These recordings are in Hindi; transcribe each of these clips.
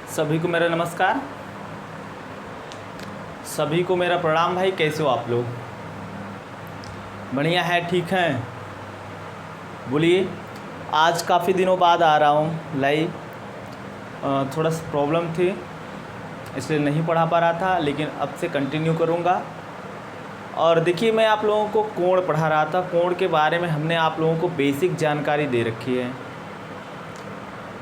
सभी को मेरा नमस्कार, सभी को मेरा प्रणाम। भाई कैसे हो आप लोग? बढ़िया है, ठीक हैं? बोलिए। आज काफ़ी दिनों बाद आ रहा हूँ लाइव। थोड़ा सा प्रॉब्लम थी इसलिए नहीं पढ़ा पा रहा था, लेकिन अब से कंटिन्यू करूँगा। और देखिए, मैं आप लोगों को कोण पढ़ा रहा था। कोण के बारे में हमने आप लोगों को बेसिक जानकारी दे रखी है।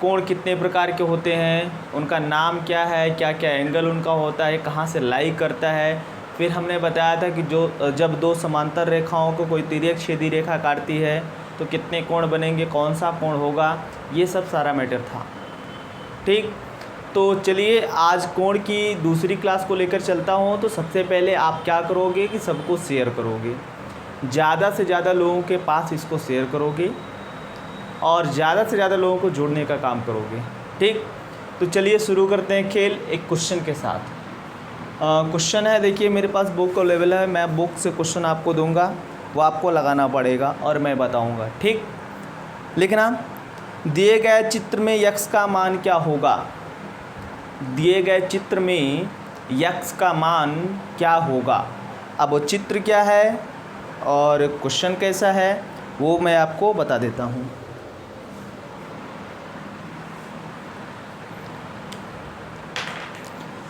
कोण कितने प्रकार के होते हैं, उनका नाम क्या है, क्या क्या एंगल उनका होता है, कहाँ से लाई करता है। फिर हमने बताया था कि जब दो समांतर रेखाओं को कोई तिर्यक छेदी रेखा काटती है तो कितने कोण बनेंगे, कौन सा कोण होगा, ये सब सारा मैटर था। ठीक, तो चलिए आज कोण की दूसरी क्लास को लेकर चलता हूँ। तो सबसे पहले आप क्या करोगे कि सबको शेयर करोगे, ज़्यादा से ज़्यादा लोगों के पास इसको शेयर करोगे और ज़्यादा से ज़्यादा लोगों को जोड़ने का काम करोगे। ठीक, तो चलिए शुरू करते हैं खेल एक क्वेश्चन के साथ। क्वेश्चन है, देखिए मेरे पास बुक का लेवल है, मैं बुक से क्वेश्चन आपको दूंगा, वो आपको लगाना पड़ेगा और मैं बताऊंगा। ठीक, लिखना, दिए गए चित्र में यक्स का मान क्या होगा। दिए गए चित्र में यक्स का मान क्या होगा। अब वो चित्र क्या है और क्वेश्चन कैसा है वो मैं आपको बता देता हूँ।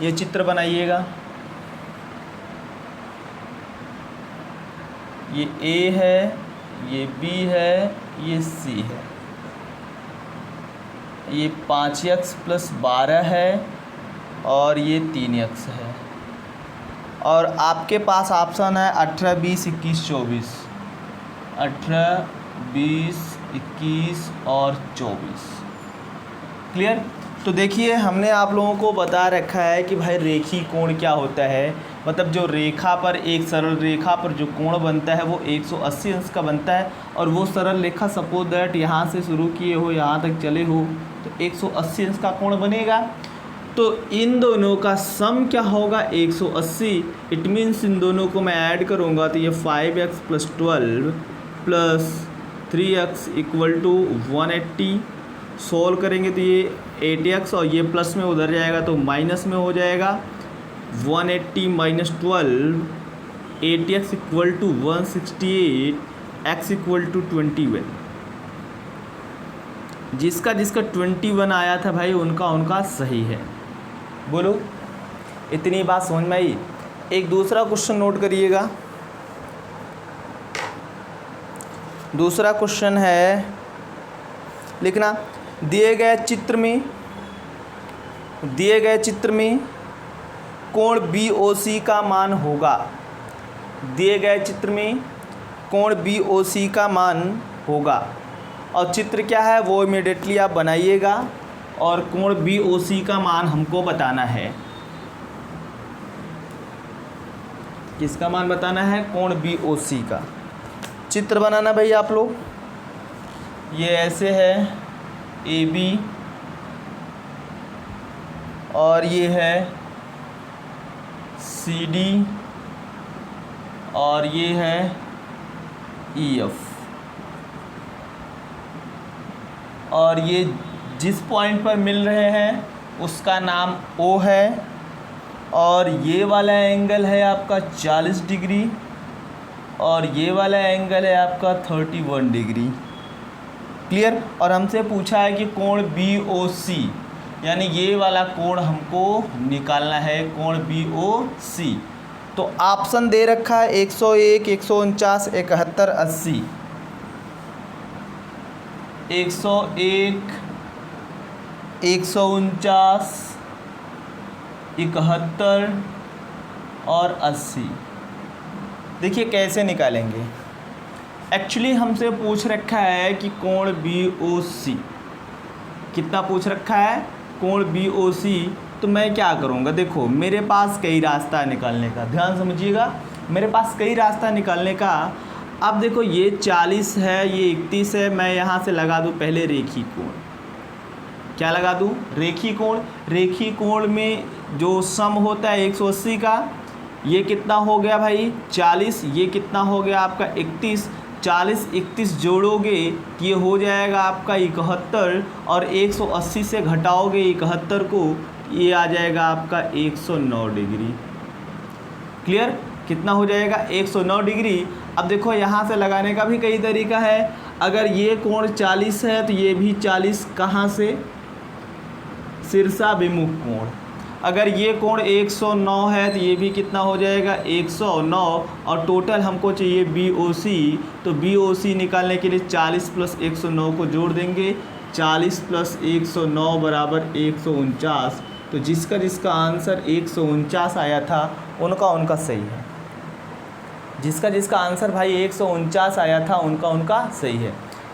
ये चित्र बनाइएगा। ये ए है, ये बी है, ये सी है। ये 5x + 12 है और ये 3x है। और आपके पास ऑप्शन है 18, 20, 21, 24। 18, 20, 21 और 24। क्लियर? तो देखिए, हमने आप लोगों को बता रखा है कि भाई रेखी कोण क्या होता है। मतलब जो रेखा पर, एक सरल रेखा पर जो कोण बनता है वो 180 अंश का बनता है। और वो सरल रेखा सपोज दैट यहाँ से शुरू किए हो, यहाँ तक चले हो, तो 180 अंश का कोण बनेगा। तो इन दोनों का सम क्या होगा, 180। इट मीन्स इन दोनों को मैं ऐड करूँगा तो ये 5x + 12 + 3x = 180। सोल्व करेंगे तो ये 8x और ये प्लस में उधर जाएगा तो माइनस में हो जाएगा। 180 - 12, 8x = 168, x = 21। जिसका 21 आया था भाई उनका सही है। बोलो, इतनी बात समझ में आई। एक दूसरा क्वेश्चन नोट करिएगा। दूसरा क्वेश्चन है, लिखना, दिए गए चित्र में कोण BOC का मान होगा। दिए गए चित्र में कोण BOC का मान होगा। और चित्र क्या है वो इमीडिएटली आप बनाइएगा और कोण BOC का मान हमको बताना है। किसका मान बताना है? कोण BOC का। चित्र बनाना भाई आप लोग। ये ऐसे है AB और ये है CD और ये है EF। और ये जिस पॉइंट पर मिल रहे हैं उसका नाम O है। और ये वाला एंगल है आपका 40 डिग्री और ये वाला एंगल है आपका 31 डिग्री। क्लियर? और हमसे पूछा है कि कोण BOC, यानी ये वाला कोण हमको निकालना है, कोण BOC। तो ऑप्शन दे रखा है 101, 149, 71, 80। 101, 149, 71 और 80। देखिए कैसे निकालेंगे। एक्चुअली हमसे पूछ रखा है कि कोण BOC कितना पूछ रखा है, कोण BOC। तो मैं क्या करूँगा, देखो मेरे पास कई रास्ता है निकालने का, ध्यान समझिएगा, मेरे पास कई रास्ता निकालने का। अब देखो ये 40 है, ये 31 है, मैं यहाँ से लगा दूँ पहले रेखी कोण। क्या लगा दूँ? रेखी कोण। रेखी कोण में जो सम होता है 180 का, ये कितना हो गया भाई 40, ये कितना हो गया आपका 31। 40 31 जोड़ोगे ये हो जाएगा आपका 71 और 180 से घटाओगे 71 को ये आ जाएगा आपका 109 डिग्री। क्लियर? कितना हो जाएगा? 109 डिग्री। अब देखो यहाँ से लगाने का भी कई तरीका है। अगर ये कोण 40 है तो ये भी 40, कहाँ से? शीर्षाभिमुख कोण। अगर ये कोण 109 है तो ये भी कितना हो जाएगा? 109। और टोटल हमको चाहिए BOC, तो BOC निकालने के लिए 40 + 109 को जोड़ देंगे। 40 + 109 बराबर 149। तो जिसका आंसर 149 आया था उनका सही है। जिसका आंसर भाई 149 आया था उनका सही है।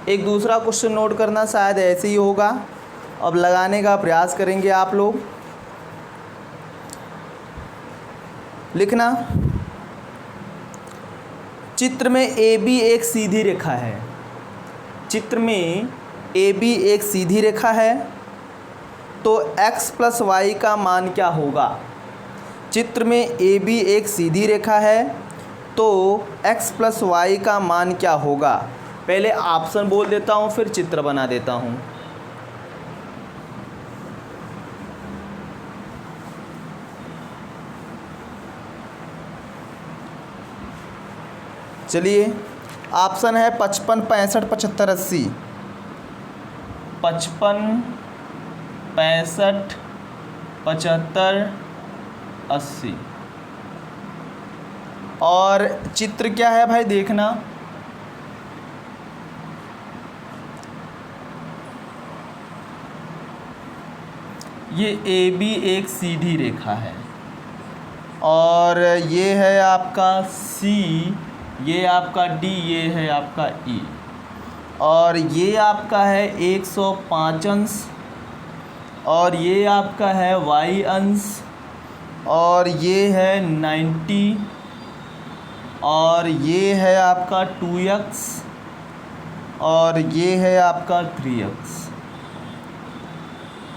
एक दूसरा क्वेश्चन नोट करना, शायद ऐसे ही होगा। अब लगाने का प्रयास करेंगे आप लोग। लिखना, चित्र में AB एक सीधी रेखा है। चित्र में AB एक सीधी रेखा है तो x + y का मान क्या होगा? चित्र में AB एक सीधी रेखा है तो x + y का मान क्या होगा? पहले ऑप्शन बोल देता हूँ, फिर चित्र बना देता हूँ। चलिए, ऑप्शन है 55, 65, 75, 80। 55, 65, 75, 80। और चित्र क्या है भाई? देखना, ये AB एक सीधी रेखा है और ये है आपका C, ये आपका D, ये है आपका E, और ये आपका है 105 अंश, और ये आपका है y अंश, और ये है 90, और ये है आपका 2x, और ये है आपका 3x।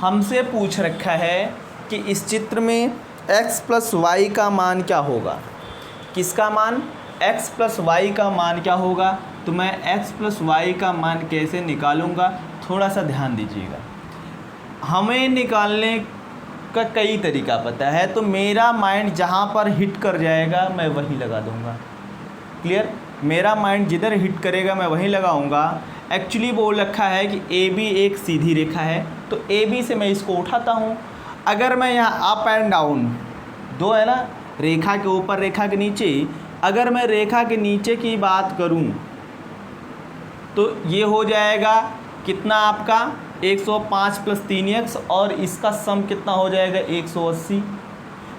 हमसे पूछ रखा है कि इस चित्र में x + y का मान क्या होगा? किसका मान? x + y का मान क्या होगा? तो मैं x + y का मान कैसे निकालूंगा, थोड़ा सा ध्यान दीजिएगा। हमें निकालने का कई तरीका पता है, तो मेरा माइंड जहाँ पर हिट कर जाएगा मैं वहीं लगा दूंगा। क्लियर? मेरा माइंड जिधर हिट करेगा मैं वहीं लगाऊंगा। एक्चुअली बोल रखा है कि AB एक सीधी रेखा है, तो AB से मैं इसको उठाता हूँ। अगर मैं यहाँ अप एंड डाउन दो है ना, रेखा के ऊपर रेखा के नीचे, अगर मैं रेखा के नीचे की बात करूँ तो ये हो जाएगा कितना आपका 105 + 3x, और इसका सम कितना हो जाएगा 180।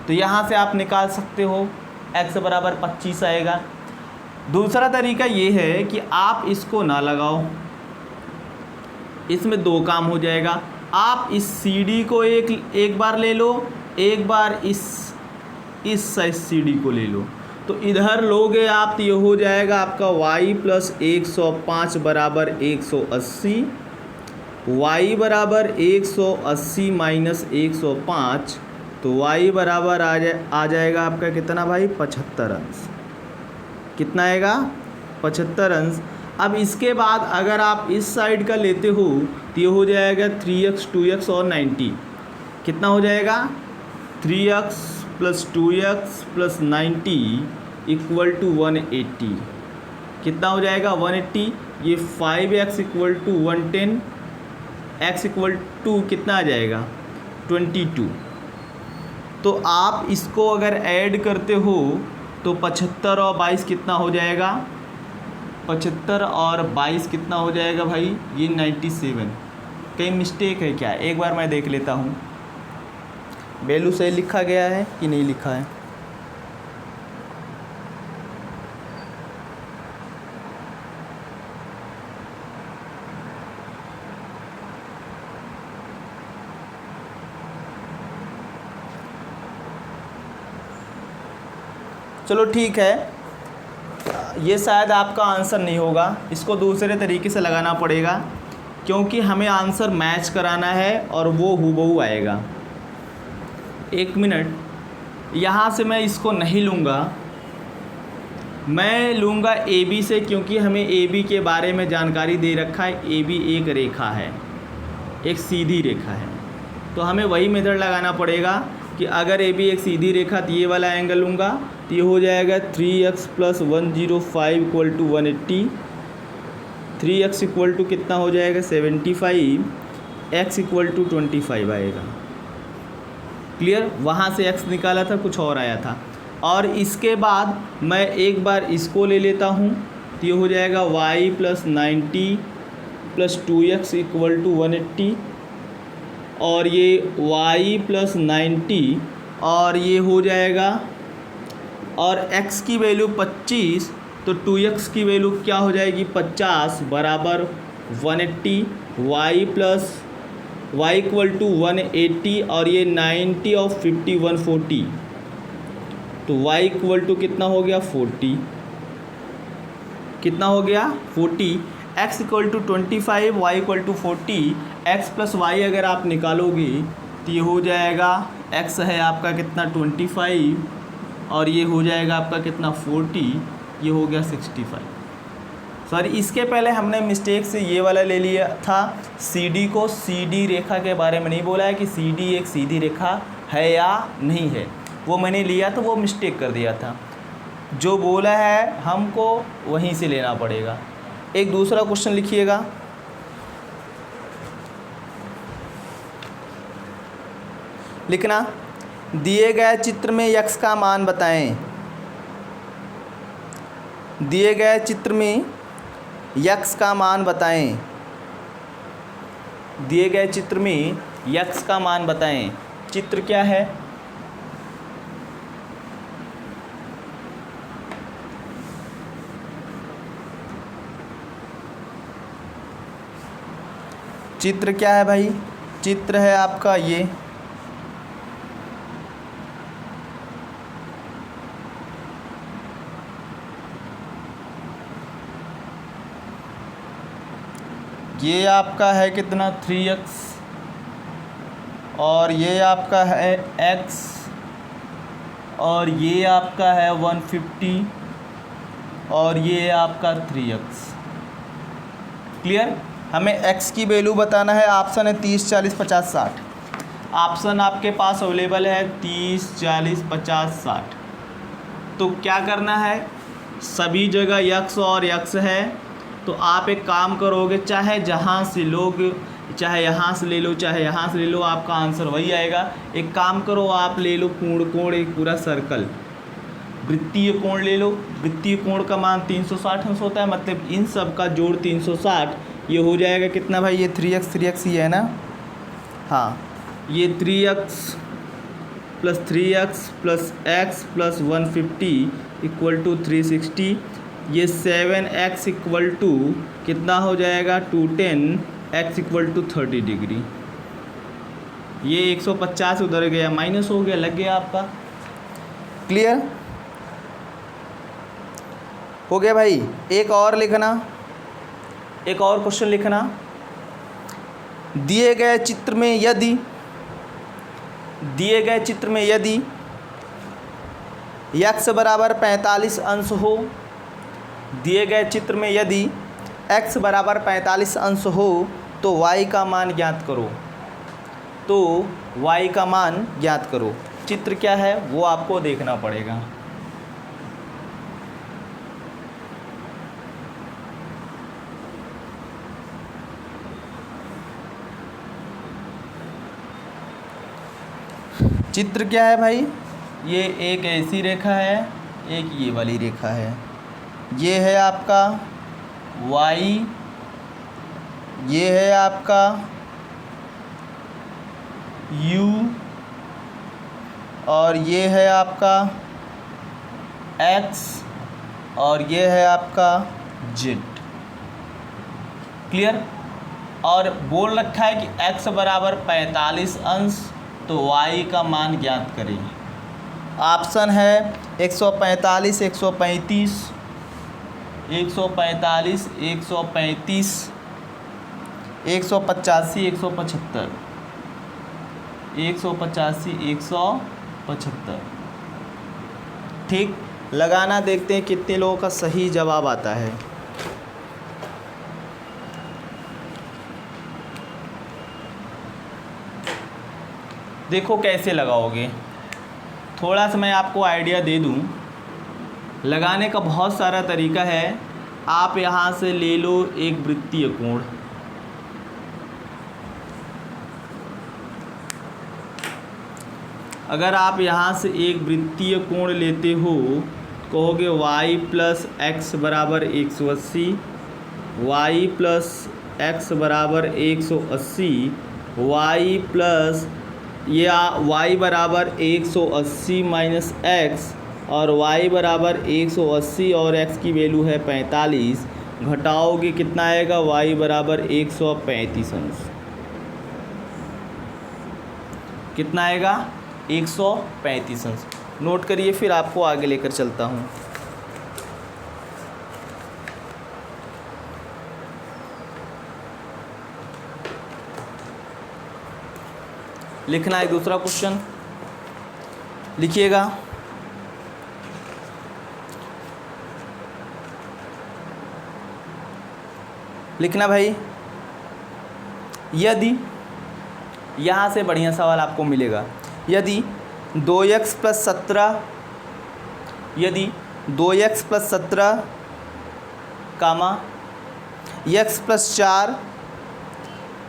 तो यहाँ से आप निकाल सकते हो x बराबर 25 आएगा। दूसरा तरीका ये है कि आप इसको ना लगाओ, इसमें दो काम हो जाएगा। आप इस CD को एक बार ले लो, एक बार इस साइज CD को ले लो, तो इधर लोगे आप तो ये हो जाएगा आपका y + 105 बराबर 180, y बराबर 180 - 105, तो y बराबर आ जाएगा आपका कितना भाई? 75 अंश। कितना आएगा? 75 अंश। अब इसके बाद अगर आप इस साइड का लेते हो तो ये हो जाएगा 3x, 2x और 90। कितना हो जाएगा? 3x + 2x + 90 = 180। कितना हो जाएगा? 180। ये 5x = 110, x = कितना आ जाएगा? 22। तो आप इसको अगर ऐड करते हो तो 75 और 22 कितना हो जाएगा? 75 और 22 कितना हो जाएगा भाई? ये 97। कहीं मिस्टेक है क्या? एक बार मैं देख लेता हूँ वैल्यू सही लिखा गया है कि नहीं लिखा है। चलो ठीक है, ये शायद आपका आंसर नहीं होगा, इसको दूसरे तरीके से लगाना पड़ेगा, क्योंकि हमें आंसर मैच कराना है और वो हूबहू आएगा। एक मिनट, यहाँ से मैं इसको नहीं लूँगा, मैं लूँगा AB से, क्योंकि हमें AB के बारे में जानकारी दे रखा है। AB एक रेखा है, एक सीधी रेखा है। तो हमें वही मेथड लगाना पड़ेगा कि अगर ए बी एक सीधी रेखा तो ये वाला एंगल लूँगा तो ये हो जाएगा 3x + 105 = 180। 3x इक्वल टू कितना हो जाएगा 75, x इक्वल टू 25 आएगा। क्लियर। वहाँ से x निकाला था, कुछ और आया था। और इसके बाद मैं एक बार इसको ले लेता हूँ तो ये हो जाएगा y + 90 + 2x = 180, और ये y + 90 और ये हो जाएगा, और x की वैल्यू 25 तो 2x की वैल्यू क्या हो जाएगी 50 बराबर 180, y इक्वल टू 180 और ये 90 और 50 140, तो y इक्वल टू कितना हो गया 40, कितना हो गया 40। x equal to 25, y equal to 40, x + y अगर आप निकालोगे तो ये हो जाएगा, x है आपका कितना 25 और ये हो जाएगा आपका कितना 40, ये हो गया 65। सॉरी, इसके पहले हमने मिस्टेक से ये वाला ले लिया था CD को। CD रेखा के बारे में नहीं बोला है कि CD एक सीधी रेखा है या नहीं है, वो मैंने लिया तो वो मिस्टेक कर दिया था। जो बोला है हमको वहीं से लेना पड़ेगा। एक दूसरा क्वेश्चन लिखिएगा, लिखना दिए गए चित्र में x का मान बताएं। दिए गए चित्र में x का मान बताएं। दिए गए चित्र में x का मान बताएं। चित्र क्या है? चित्र क्या है भाई? चित्र है आपका ये आपका है कितना 3x, और ये आपका है x, और ये आपका है 150, और ये आपका 3x। क्लियर। हमें x की वैल्यू बताना है। ऑप्शन है 30 40 50 60। ऑप्शन आपके पास अवेलेबल है 30 40 50 60। तो क्या करना है, सभी जगह x और x है, तो आप एक काम करोगे, चाहे जहाँ से लोग, चाहे यहाँ से ले लो, चाहे यहाँ से ले लो, आपका आंसर वही आएगा। एक काम करो, आप ले लो कोण, एक पूरा सर्कल, वृत्तीय कोण ले लो। वृत्तीय कोण का मान 360 अंश होता है, मतलब इन सब का जोड़ 360। ये हो जाएगा कितना भाई, ये 3x ही है ना। हाँ, ये 3x + 3x + x + 150 = 360। ये 7x इक्वल टू कितना हो जाएगा 210, x इक्वल टू 30 डिग्री। ये 150 उधर गया, माइनस हो गया, लग गया आपका। क्लियर हो गया भाई। एक और लिखना, एक और क्वेश्चन लिखना। दिए गए चित्र में यदि x बराबर 45 अंश हो, दिए गए चित्र में यदि x बराबर 45 अंश हो तो y का मान ज्ञात करो। तो y का मान ज्ञात करो। चित्र क्या है वो आपको देखना पड़ेगा। चित्र क्या है भाई? ये एक ऐसी रेखा है, एक ये वाली रेखा है। ये है आपका y, ये है आपका u, और ये है आपका x, और ये है आपका z। क्लियर। और बोल रखा है कि x बराबर 45 अंश, तो y का मान ज्ञात करें। ऑप्शन है 145 135, 145 135, 185 175, 185 175। ठीक, लगाना, देखते हैं कितने लोगों का सही जवाब आता है। देखो कैसे लगाओगे, थोड़ा सा मैं आपको आइडिया दे दूं। लगाने का बहुत सारा तरीका है। आप यहाँ से ले लो एक वृत्तीय कोण, अगर आप यहाँ से एक वृत्तीय कोण लेते हो, कहोगे y प्लस एक्स बराबर 180, y प्लस एक्स बराबर 180, y प्लस या y बराबर 180 माइनस एक्स, और y बराबर 180 और x की वैल्यू है 45, घटाओगे कितना आएगा, y बराबर 135 अंश। कितना आएगा, 135 अंश। नोट करिए, फिर आपको आगे लेकर चलता हूँ। लिखना है दूसरा क्वेश्चन, लिखिएगा। लिखना भाई। यदि, यहाँ से बढ़िया सवाल आपको मिलेगा। यदि 2x प्लस 17, यदि 2x प्लस 17 कामा x प्लस 4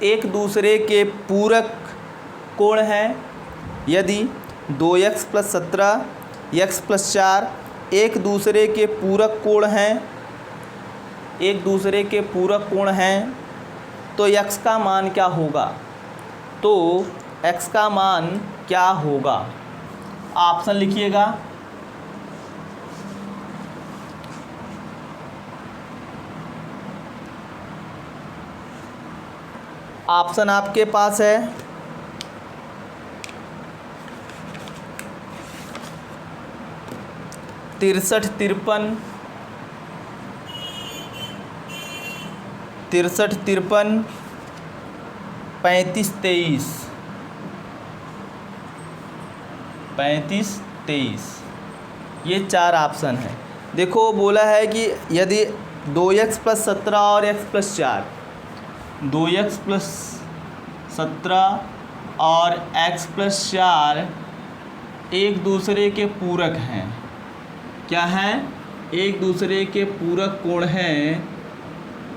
एक दूसरे के पूरक कोण हैं, यदि 2x प्लस 17 x प्लस 4 एक दूसरे के पूरक कोण हैं, एक दूसरे के पूरक कोण हैं, तो x का मान क्या होगा, तो x का मान क्या होगा। ऑप्शन लिखिएगा। ऑप्शन आपके पास है 63, 53, 63, 53, 35, 23, 35, 23, ये 4 ऑप्शन है। देखो बोला है कि यदि 2x प्लस 17 और x प्लस 4, 2x प्लस 17 और x प्लस 4 एक दूसरे के पूरक हैं, क्या हैं, एक दूसरे के पूरक कोण हैं,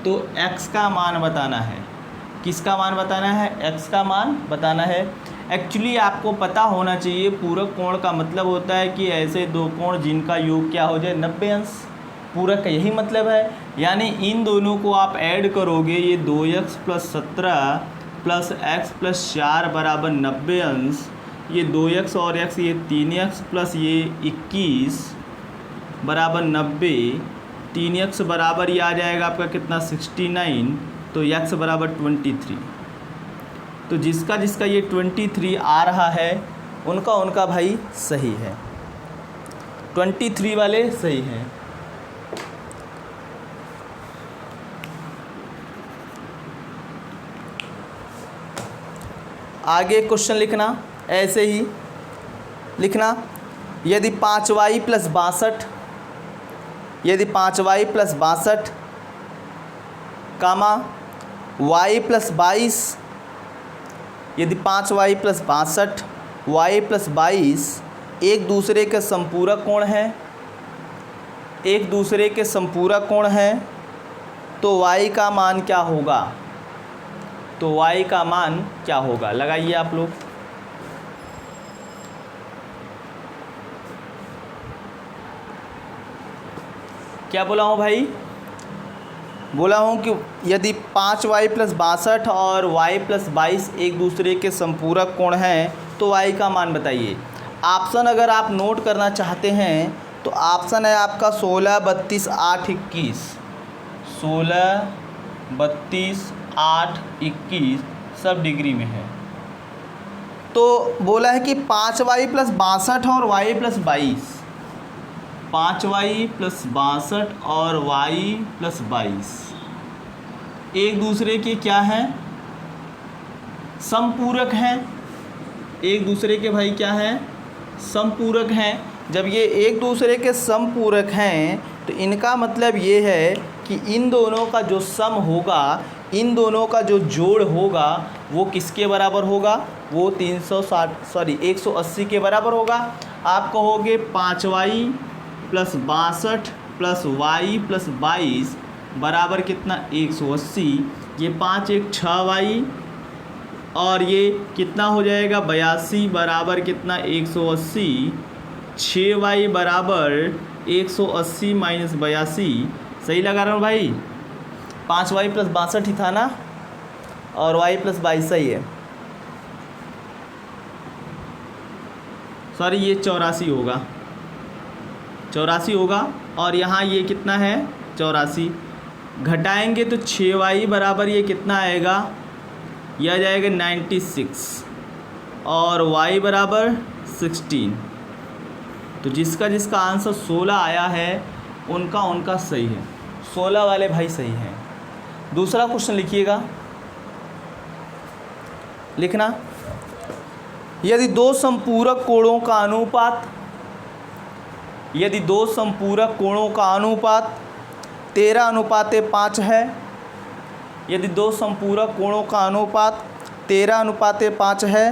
तो x का मान बताना है। किसका मान बताना है, x का मान बताना है। एक्चुअली आपको पता होना चाहिए पूरक कोण का मतलब होता है कि ऐसे दो कोण जिनका योग क्या हो जाए 90 अंश, पूरक का यही मतलब है। यानी इन दोनों को आप ऐड करोगे, ये 2x plus 17 plus x plus 4 बराबर 90 अंश, ये 2x और x, ये 3x प्लस ये 21 बराबर 90, 3x बराबर ये आ जाएगा आपका कितना 69, तो x बराबर 23। तो जिसका जिसका ये 23 आ रहा है उनका उनका भाई सही है, 23 वाले सही हैं। आगे क्वेश्चन लिखना, ऐसे ही लिखना। यदि 5y प्लस 62, यदि 5y प्लस 62 कामा y प्लस 22, यदि 5y प्लस 62 y प्लस 22 एक दूसरे के संपूरक कोण हैं, एक दूसरे के संपूरक कोण हैं, तो y का मान क्या होगा, तो y का मान क्या होगा, लगाइए आप लोग। क्या बोला हूँ भाई, बोला हूँ कि यदि 5y प्लस 62 और y प्लस 22 एक दूसरे के संपूरक कोण हैं, तो y का मान बताइए। ऑप्शन अगर आप नोट करना चाहते हैं तो ऑप्शन है आपका 16, 32, 8, 21, 16, 32, 8, 21 सब डिग्री में है। तो बोला है कि 5y प्लस 62 और y प्लस 22, 5y प्लस 62 और y प्लस 22 एक दूसरे के क्या हैं, समपूरक हैं, एक दूसरे के भाई क्या हैं, समपूरक हैं। जब ये एक दूसरे के समपूरक हैं तो इनका मतलब ये है कि इन दोनों का जो सम होगा इन दोनों का जो जोड़ होगा वो किसके बराबर होगा, वो 180 के बराबर होगा। आप कहोगे 5y plus 62 plus y plus 22 बराबर कितना 180। ये 5 एक 6y और ये कितना हो जाएगा 82 बराबर कितना 180। 6y बराबर 180 माइनस 82, सही लगा रहा हूँ भाई। 5y प्लस 62 ही था ना, और y प्लस 22 सही है। सॉरी ये 84 होगा, 84 होगा। और यहाँ ये कितना है 84, घटाएंगे तो 6y बराबर ये कितना आएगा, यह आ जाएगा 96 और y बराबर 16। तो जिसका जिसका आंसर 16 आया है उनका सही है, 16 वाले भाई सही हैं। दूसरा क्वेश्चन लिखिएगा, लिखना, यदि दो संपूरक कोणों का अनुपात 13:5 है, यदि दो संपूरक कोणों का अनुपात 13:5 है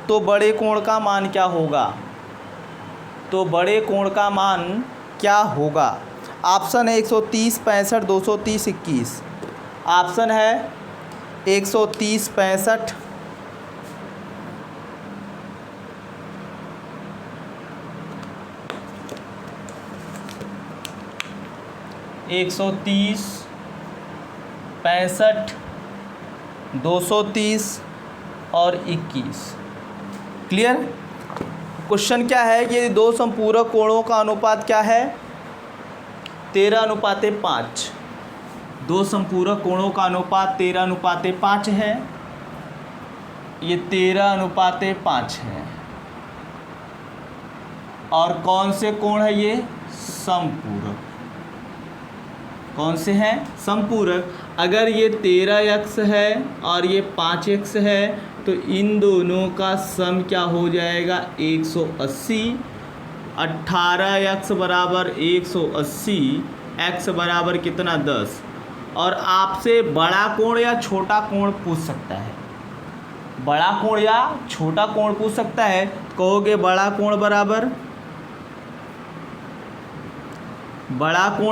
तो बड़े कोण का मान क्या होगा, तो बड़े कोण का मान क्या होगा। ऑप्शन है 130, 65, 230, 21। ऑप्शन है 130, 65, 130, 65, 230 और 21। क्लियर। क्वेश्चन क्या है कि यदि दो संपूरक कोणों का अनुपात क्या है 13:5। दो संपूरक कोणों का अनुपात 13:5 है, ये 13:5 है। और कौन से कोण है ये, समपूरक। कौन से हैं, समपूरक। अगर ये 13x है और ये 5x है तो इन दोनों का सम क्या हो जाएगा 180। 18x बराबर 180, x बराबर कितना 10। और आपसे बड़ा कोण या छोटा कोण पूछ सकता है, बड़ा कोण या छोटा कोण पूछ सकता है। कहोगे बड़ा कोण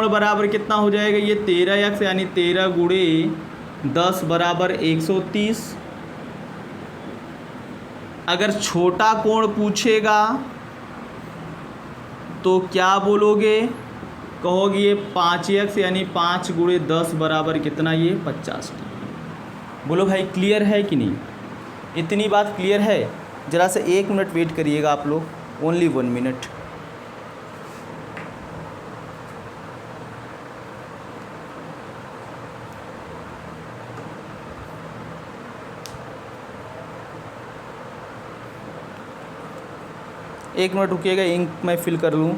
बराबर कितना हो जाएगा, ये 13x यानी 13 गुणे 10 बराबर 130। अगर छोटा कोण पूछेगा तो क्या बोलोगे, कहोगे ये 5x यानी 5 गुणे 10 बराबर कितना, ये 50। बोलो भाई क्लियर है कि नहीं, इतनी बात क्लियर है। ज़रा से 1 मिनट वेट करिएगा आप लोग, ओनली 1 मिनट। एक मिनट रुकिएगा, इंक मैं फिल कर लूँ।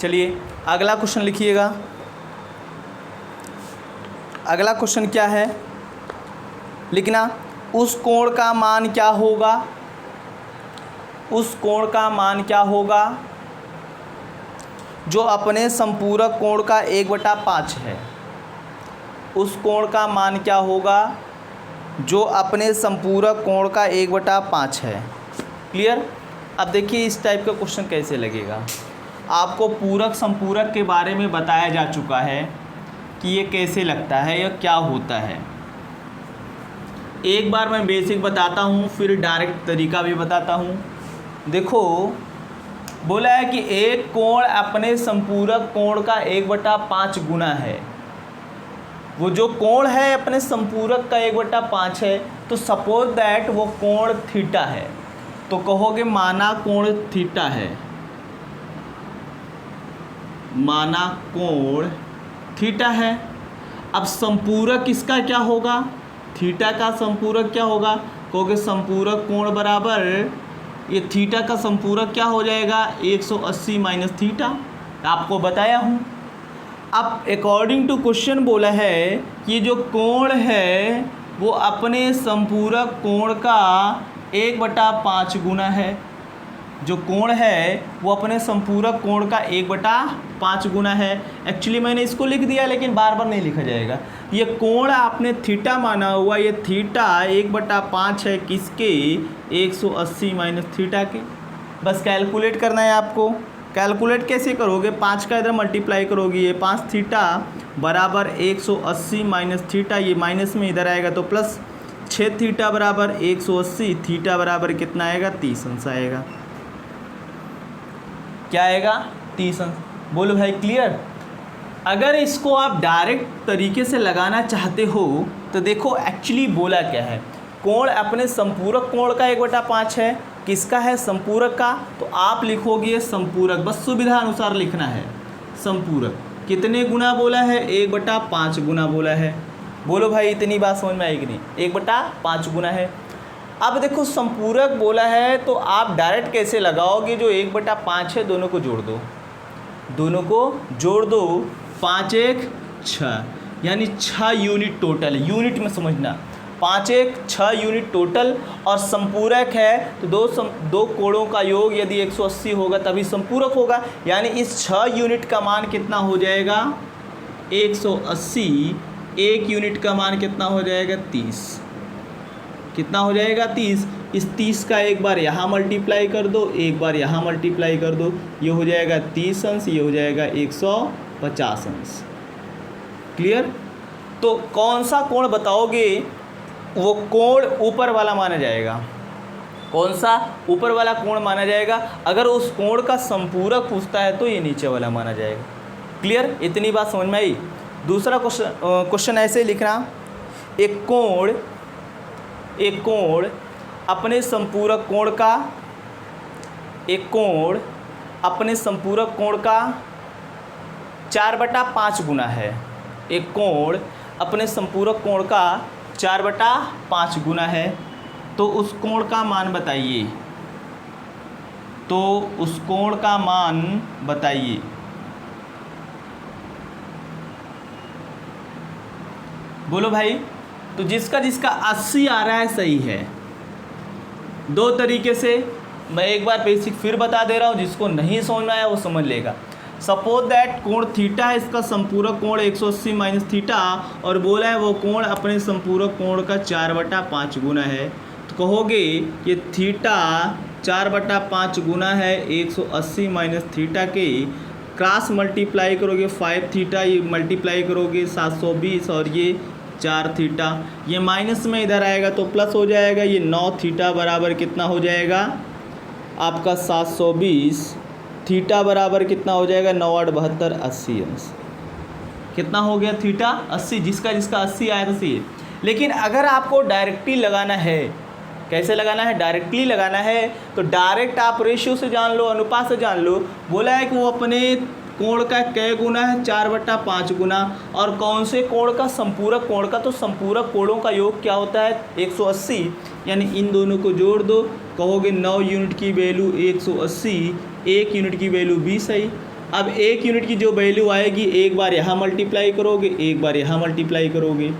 चलिए अगला क्वेश्चन लिखिएगा। अगला क्वेश्चन क्या है, लिखना, उस कोण का मान क्या होगा, उस कोण का मान क्या होगा जो अपने संपूरक कोण का 1/5 है। उस कोण का मान क्या होगा जो अपने संपूरक कोण का 1/5 है। क्लियर। अब देखिए इस टाइप का क्वेश्चन कैसे लगेगा। आपको पूरक संपूरक के बारे में बताया जा चुका है कि ये कैसे लगता है या क्या होता है। एक बार मैं बेसिक बताता हूँ, फिर डायरेक्ट तरीका भी बताता हूँ। देखो बोला है कि एक कोण अपने संपूरक कोण का 1/5 गुना है। वो जो कोण है अपने संपूरक का 1/5 है, तो सपोज दैट वो कोण थीटा है, तो कहोगे माना कोण थीटा है, माना कोण थीटा है। अब संपूरक इसका क्या होगा, थीटा का संपूरक क्या होगा, कहोगे संपूरक कोण बराबर ये थीटा का संपूरक क्या हो जाएगा 180 माइनस थीटा। आपको बताया हूँ। अब अकॉर्डिंग टू क्वेश्चन बोला है कि जो कोण है वो अपने संपूरक कोण का 1/5 गुना है। जो कोण है वो अपने संपूरक कोण का 1/5 गुना है। एक्चुअली मैंने इसको लिख दिया लेकिन बार बार नहीं लिखा जाएगा। ये कोण आपने थीटा माना हुआ, ये थीटा 1/5 है किसके, 180 माइनस थीटा के। बस कैलकुलेट करना है आपको। कैलकुलेट कैसे करोगे, 5 का इधर मल्टीप्लाई करोगे, ये 5 थीटा बराबर 180 माइनस थीटा, ये माइनस में इधर आएगा तो प्लस 6 थीटा बराबर 180, थीटा बराबर कितना आएगा, 30 अंश आएगा। क्या आएगा, 30 अंश। बोलो भाई क्लियर। अगर इसको आप डायरेक्ट तरीके से लगाना चाहते हो तो देखो एक्चुअली बोला क्या है, कोण अपने संपूरक कोण का 1/5 है। किसका है, संपूरक का। तो आप लिखोगे संपूरक, बस सुविधा अनुसार लिखना है। संपूरक कितने गुना बोला है, 1/5 गुना बोला है। बोलो भाई इतनी बात समझ में आई कि नहीं, 1/5 गुना है। अब देखो संपूरक बोला है तो आप डायरेक्ट कैसे लगाओगे, जो 1/5 है दोनों को जोड़ दो, दोनों को जोड़ दो, 5 1 6 यानी 6 यूनिट टोटल। यूनिट में समझना, 5 1 6 यूनिट टोटल। और संपूरक है तो दो कोणों का योग यदि 180 होगा तभी संपूरक होगा। यानी इस 6 यूनिट का मान कितना हो जाएगा, 180। 1 यूनिट का मान कितना हो जाएगा, 30। कितना हो जाएगा, 30। इस 30 का एक बार यहाँ मल्टीप्लाई कर दो, एक बार यहाँ मल्टीप्लाई कर दो, ये हो जाएगा 30 अंश, ये हो जाएगा 150 अंश। क्लियर। तो कौन सा कोण बताओगे, वो कोण ऊपर वाला माना जाएगा। कौन सा ऊपर वाला कोण माना जाएगा। अगर उस कोण का संपूरक पूछता है तो ये नीचे वाला माना जाएगा। क्लियर, इतनी बात समझ में आई। दूसरा क्वेश्चन ऐसे ही लिखना, एक कोण अपने संपूरक कोण का, एक कोण अपने संपूरक कोण का 4/5 गुना है। एक कोण अपने संपूरक कोण का 4/5 गुना है। तो उस कोण का मान बताइए, तो उस कोण का मान बताइए। बोलो भाई। तो जिसका 80 आ रहा है सही है। दो तरीके से, मैं एक बार बेसिक फिर बता दे रहा हूँ, जिसको नहीं समझ में आया वो समझ लेगा। सपोज दैट कोण थीटा है, इसका संपूरक कोण 180 माइनस थीटा, और बोला है वो कोण अपने संपूरक कोण का 4/5 गुना है। तो कहोगे ये थीटा 4/5 गुना है 180 माइनस थीटा के, क्रॉस मल्टीप्लाई करोगे 5 थीटा, ये मल्टीप्लाई करोगे 720, और ये 4 थीटा, ये माइनस में इधर आएगा तो प्लस हो जाएगा। ये 9 थीटा बराबर कितना हो जाएगा आपका 720, थीटा बराबर कितना हो जाएगा 9 8 72 80 अंश। कितना हो गया थीटा 80, जिसका 80 आया था सही। लेकिन अगर आपको डायरेक्टली लगाना है, कैसे लगाना है, डायरेक्टली लगाना है, तो डायरेक्ट आप रेशियो से जान लो, अनुपात से जान लो। बोला है कि वो अपने कोण का कै गुना है, 4/5 गुना। और कौन से कोण का, संपूरक कोण का। तो संपूरक कोणों का योग क्या होता है 180, यानी इन दोनों को जोड़ दो। कहोगे 9 यूनिट की वैल्यू 180, 1 यूनिट की वैल्यू 20 है। अब 1 यूनिट की जो वैल्यू आएगी, एक बार यहाँ मल्टीप्लाई करोगे, एक बार यहाँ मल्टीप्लाई करोगे,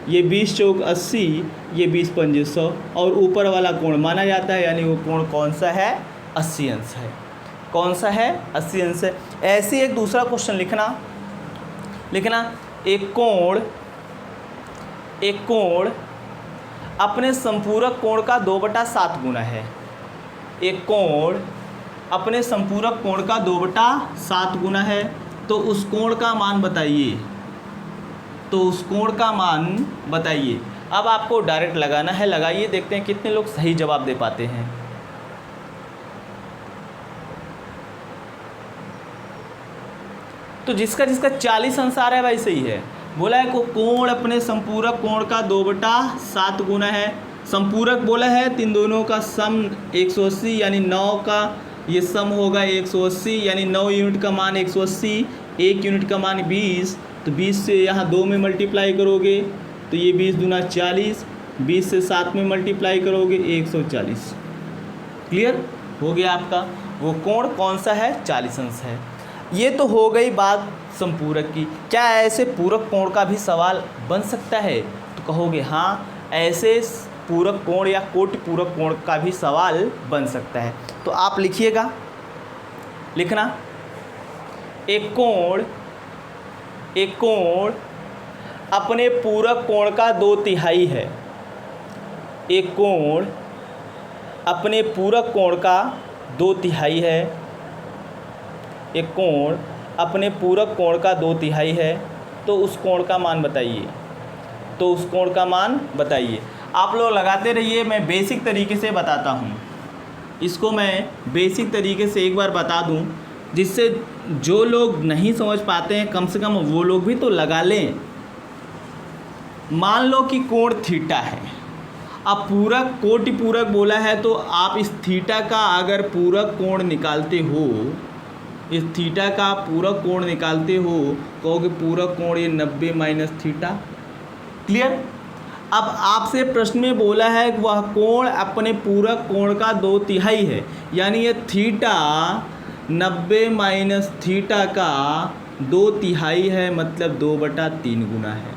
ये 20 चौक 80, ये 20 पंजे 100, और ऊपर वाला कोण माना जाता है। यानी वो कोण कौन सा है, 80 अंश है। कौन सा है, 80 अंश है। ऐसे ही एक दूसरा क्वेश्चन लिखना, एक कोण अपने संपूरक कोण का 2/7 गुना है। एक कोण अपने संपूरक कोण का 2/7 गुना है। तो उस कोण का मान बताइए, तो उस कोण का मान बताइए। अब आपको डायरेक्ट लगाना है, लगाइए, देखते हैं कितने लोग सही जवाब दे पाते हैं। तो जिसका 40 अंश आ रहा है भाई सही है। बोला है को कोण अपने संपूरक कोण का 2/7 गुना है। संपूरक बोला है, इन दोनों का सम 180, यानी 9 का ये सम होगा 180, यानी 9 यूनिट का मान 180, 1 यूनिट का मान 20। तो 20 से यहाँ 2 में मल्टीप्लाई करोगे तो ये 20 दूना 40, 20 से 7 में मल्टीप्लाई करोगे 140। क्लियर हो गया आपका। वो कोण कौन सा है, 40 अंश है। ये तो हो गई बात समपूरक की। क्या ऐसे पूरक कोण का भी सवाल बन सकता है? तो कहोगे हाँ, ऐसे पूरक कोण या कोटि पूरक कोण का भी सवाल बन सकता है। तो आप लिखिएगा, लिखना, एक कोण अपने पूरक कोण का 2/3 है। एक कोण अपने पूरक कोण का 2/3 है। एक कोण अपने पूरक कोण का 2/3 है। तो उस कोण का मान बताइए। तो उस कोण का मान बताइए। आप लोग लगाते रहिए, मैं बेसिक तरीके से बताता हूँ। इसको मैं बेसिक तरीके से एक बार बता दूँ, जिससे जो लोग नहीं समझ पाते हैं कम से कम वो लोग भी तो लगा लें। मान लो कि कोण थीटा है। अब पूरक कोटि पूरक बोला है, तो आप इस थीटा का अगर पूरक कोण निकालते हो, इस थीटा का पूरक कोण निकालते हो, कहोगे पूरक कोण ये 90 माइनस थीटा। क्लियर? अब आपसे प्रश्न में बोला है कि वह कोण अपने पूरक कोण का 2/3 है, यानी ये थीटा 90 माइनस थीटा का 2/3 है, मतलब 2/3 गुना है।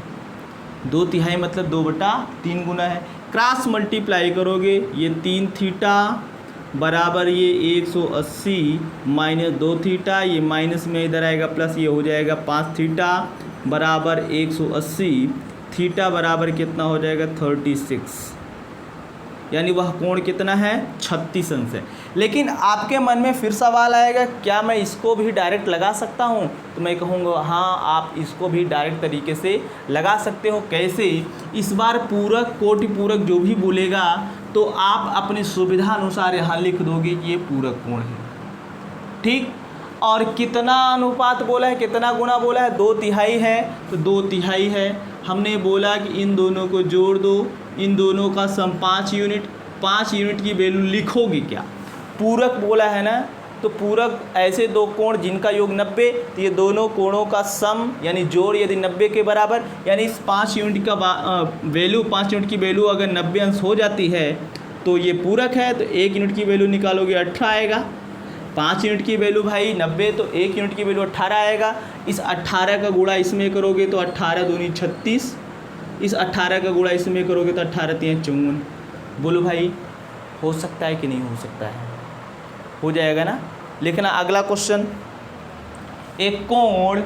2/3 मतलब 2/3 गुना है। क्रॉस मल्टीप्लाई करोगे, ये 3 थीटा बराबर ये 180 माइनस 2 थीटा, ये माइनस में इधर आएगा प्लस, ये हो जाएगा 5 थीटा बराबर 180। थीटा बराबर कितना हो जाएगा? 36। यानी वह कोण कितना है? 36 अंश है। लेकिन आपके मन में फिर सवाल आएगा, क्या मैं इसको भी डायरेक्ट लगा सकता हूँ? तो मैं कहूँगा हाँ, आप इसको भी डायरेक्ट तरीके से लगा सकते हो। कैसे? इस बार पूरक कोटि पूरक जो भी बोलेगा तो आप अपनी सुविधा अनुसार यहाँ लिख दोगे कि ये पूरक कोण है। ठीक? और कितना अनुपात बोला है, कितना गुना बोला है? 2/3 है, तो 2/3 है। हमने बोला कि इन दोनों को जोड़ दो, इन दोनों का सम 5 यूनिट। 5 यूनिट की वैल्यू लिखोगे क्या? पूरक बोला है ना, तो पूरक ऐसे दो कोण जिनका योग 90, तो ये दोनों कोणों का सम यानी जोड़ यदि 90 के बराबर, यानी इस 5 यूनिट का वैल्यू, 5 यूनिट की वैल्यू अगर 90 अंश हो जाती है तो ये पूरक है। तो 1 यूनिट की वैल्यू निकालोगे 18 आएगा। 5 यूनिट की वैल्यू भाई 90, तो 1 यूनिट की वैल्यू 18 आएगा। इस 18 का गुणा इसमें करोगे तो 18 दूनी 36। इस 18 का गुणा इसमें करोगे तो 18 3 54। बोलो भाई, हो सकता है कि नहीं हो सकता है? हो जाएगा ना। लिखना अगला क्वेश्चन, एक कोण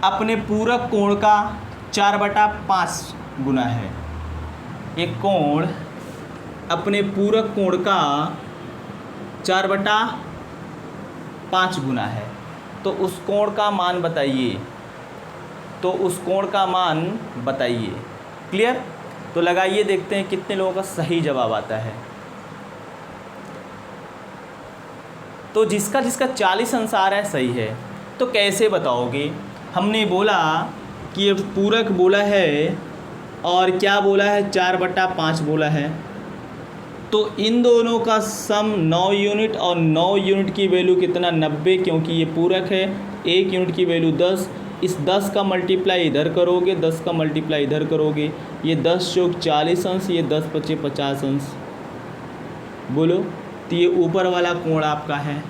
अपने पूरक कोण का 4/5 गुना है। एक कोण अपने पूरक कोण का 4/5 गुना है। तो उस कोण का मान बताइए। तो उस कोण का मान बताइए। क्लियर? तो लगाइए, देखते हैं कितने लोगों का सही जवाब आता है। तो जिसका 40 अंश आ रहा है सही है। तो कैसे बताओगे? हमने बोला कि ये पूरक बोला है और क्या बोला है? 4/5 बोला है। तो इन दोनों का सम 9 यूनिट, और 9 यूनिट की वैल्यू कितना? 90, क्योंकि ये पूरक है। 1 यूनिट की वैल्यू 10। इस 10 का मल्टीप्लाई इधर करोगे, 10 का मल्टीप्लाई इधर करोगे, ये 10 चौक 40 अंश, ये 10 पचे 50 अंश। बोलो, तो ये ऊपर वाला कोण आपका है।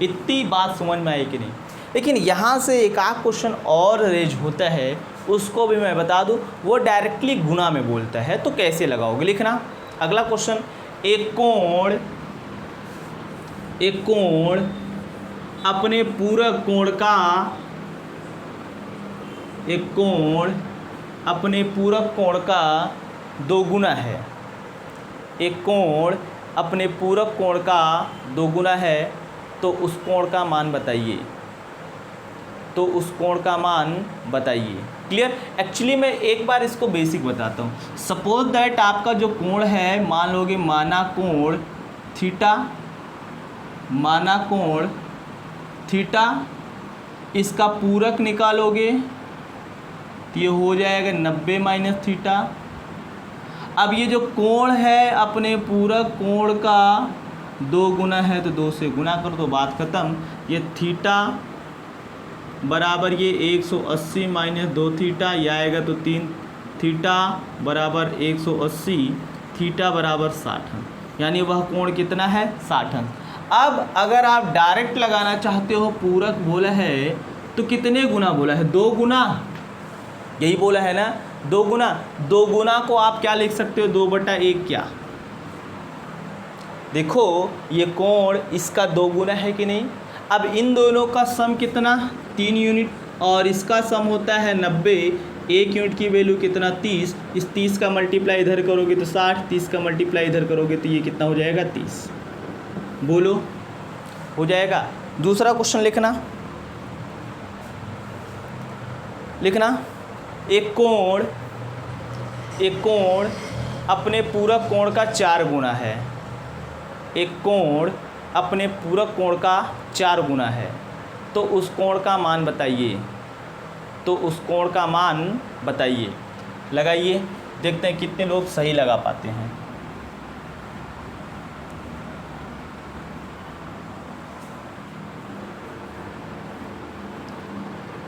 इतनी बात समझ में आई कि नहीं? लेकिन यहाँ से एक आध क्वेश्चन और रेज होता है, उसको भी मैं बता दूँ। वो डायरेक्टली गुना में बोलता है, तो कैसे लगाओगे? लिखना अगला क्वेश्चन, एक कोण अपने पूरक कोण का, एक कोण अपने पूरक कोण का 2 गुना है। एक कोण अपने पूरक कोण का 2 गुना है। तो उस कोण का मान बताइए। तो उस कोण का मान बताइए। क्लियर? एक्चुअली मैं एक बार इसको बेसिक बताता हूँ। सपोज दैट आपका जो कोण है, मान लोगे माना कोण थीटा, माना कोण थीटा, इसका पूरक निकालोगे तो ये हो जाएगा 90 माइनस थीटा। अब ये जो कोण है अपने पूरक कोण का 2 गुना है, तो 2 से गुना कर दो, बात ख़त्म। ये थीटा बराबर ये 180 माइनस 2 थीटा, यह आएगा तो 3 थीटा बराबर 180, थीटा बराबर 60 अंश। यानी वह कोण कितना है? 60 अंश। अब अगर आप डायरेक्ट लगाना चाहते हो, पूरक बोला है तो कितने गुना बोला है? 2 गुना, यही बोला है ना, 2 गुना। 2 गुना को आप क्या लिख सकते हो? 2/1 क्या? देखो ये कोण इसका 2 गुना है कि नहीं। अब इन दोनों का सम कितना? 3 यूनिट, और इसका सम होता है 90। 1 यूनिट की वैल्यू कितना? 30। इस 30 का मल्टीप्लाई इधर करोगे तो 60, 30 का मल्टीप्लाई इधर करोगे तो ये कितना हो जाएगा? 30। बोलो, हो जाएगा। दूसरा क्वेश्चन लिखना। एक कोण अपने पूरक कोण का 4 गुना है। एक कोण अपने पूरक कोण का 4 गुना है, तो उस कोण का मान बताइए। लगाइए, देखते हैं कितने लोग सही लगा पाते हैं।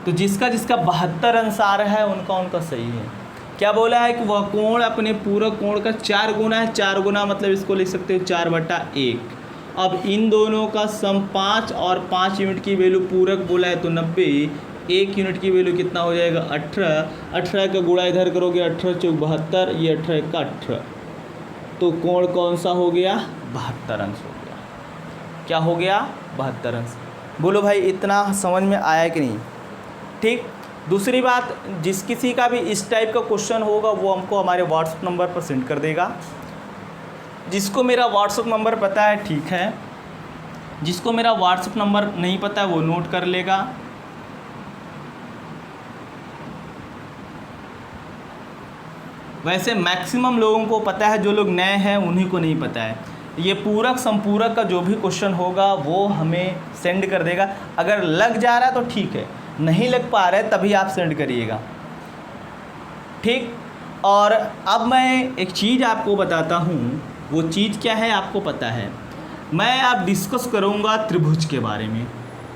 तो जिसका 72 अंश आ रहा है उनका सही है। क्या बोला है कि वह कोण अपने पूरक कोण का 4 गुना है। 4 गुना मतलब इसको लिख सकते हो 4/1। अब इन दोनों का सम 5, और 5 यूनिट की वैल्यू पूरक बोला है तो 90। 1 यूनिट की वैल्यू कितना हो जाएगा? 18। 18 का गुणा इधर करोगे, 18 × 72, ये 18 का 18। तो कोण कौन सा हो गया? 72 अंश हो गया। क्या हो गया? 72 अंश। बोलो भाई, इतना समझ में आया कि नहीं? ठीक। दूसरी बात, किसी का भी इस टाइप का क्वेश्चन होगा वो हमको हमारे व्हाट्सएप नंबर पर सेंड कर देगा। जिसको मेरा व्हाट्सएप नंबर पता है ठीक है, जिसको मेरा व्हाट्सएप नंबर नहीं पता है वो नोट कर लेगा। वैसे मैक्सिमम लोगों को पता है, जो लोग नए हैं उन्हीं को नहीं पता है। ये पूरक संपूरक का जो भी क्वेश्चन होगा वो हमें सेंड कर देगा। अगर लग जा रहा है तो ठीक है, नहीं लग पा रहा है तभी आप सेंड करिएगा। ठीक। और अब मैं एक चीज़ आपको बताता हूँ, वो चीज़ क्या है आपको पता है। मैं अब डिस्कस करूँगा त्रिभुज के बारे में,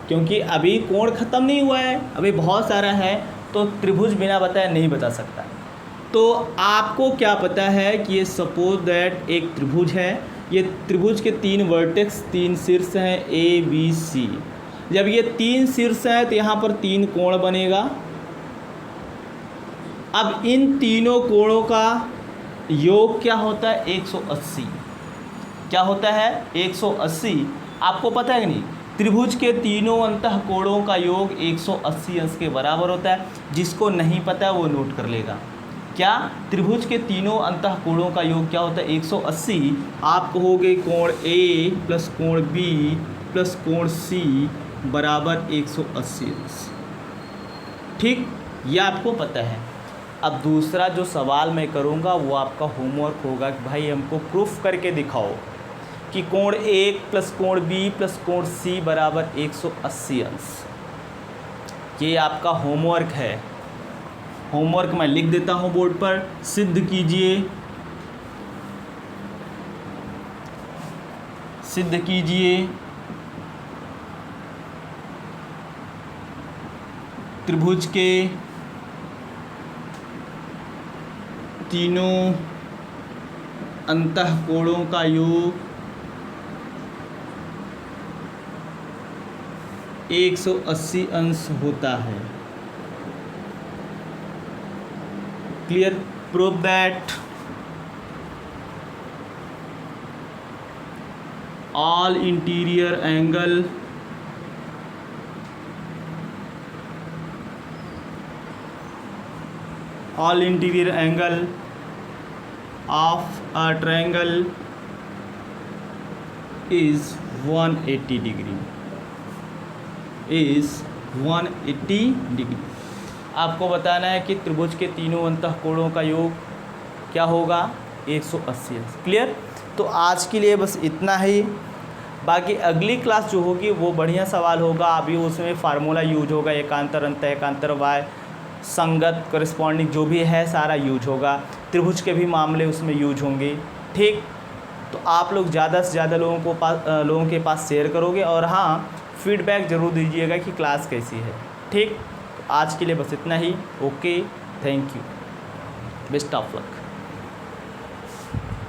क्योंकि अभी कोण ख़त्म नहीं हुआ है, अभी बहुत सारा है, तो त्रिभुज बिना बताए नहीं बता सकता। तो आपको क्या पता है कि ये सपोज दैट एक त्रिभुज है। ये त्रिभुज के 3 वर्टेक्स, 3 शीर्ष हैं, A B C। जब ये 3 शीर्ष हैं तो यहाँ पर 3 कोण बनेगा। अब इन तीनों कोणों का योग क्या होता है? 180। क्या होता है? 180। आपको पता है कि नहीं? त्रिभुज के तीनों अंतः कोणों का योग 180 अंश के बराबर होता है। जिसको नहीं पता है वो नोट कर लेगा। क्या? त्रिभुज के तीनों अंतः कोणों का योग क्या होता है? 180। आप कहोगे कोण A प्लस कोण B प्लस कोण C बराबर 180 अंश। ठीक, यह आपको पता है। अब दूसरा जो सवाल मैं करूँगा वो आपका होमवर्क होगा कि भाई हमको प्रूफ करके दिखाओ कि कोण A प्लस कोण B प्लस कोण C बराबर 180 अंश। ये आपका होमवर्क है। होमवर्क मैं लिख देता हूँ बोर्ड पर। सिद्ध कीजिए त्रिभुज के तीनों अंतः कोणों का योग 180 अंश होता है। Clear? Prove that all interior angle of a triangle is 180 degree। आपको बताना है कि त्रिभुज के तीनों अंतः कोणों का योग क्या होगा? 180। क्लियर? तो आज के लिए बस इतना ही। बाकी अगली क्लास जो होगी वो बढ़िया सवाल होगा। अभी उसमें फार्मूला यूज होगा, एकांतर अंतः एकांतर वाय, संगत करस्पॉन्डिंग जो भी है सारा यूज होगा। त्रिभुज के भी मामले उसमें यूज होंगे। ठीक, तो आप लोग ज़्यादा से ज़्यादा लोगों के पास शेयर करोगे, और हाँ, फीडबैक ज़रूर दीजिएगा कि क्लास कैसी है। ठीक, तो आज के लिए बस इतना ही। Okay, thank you, best of luck.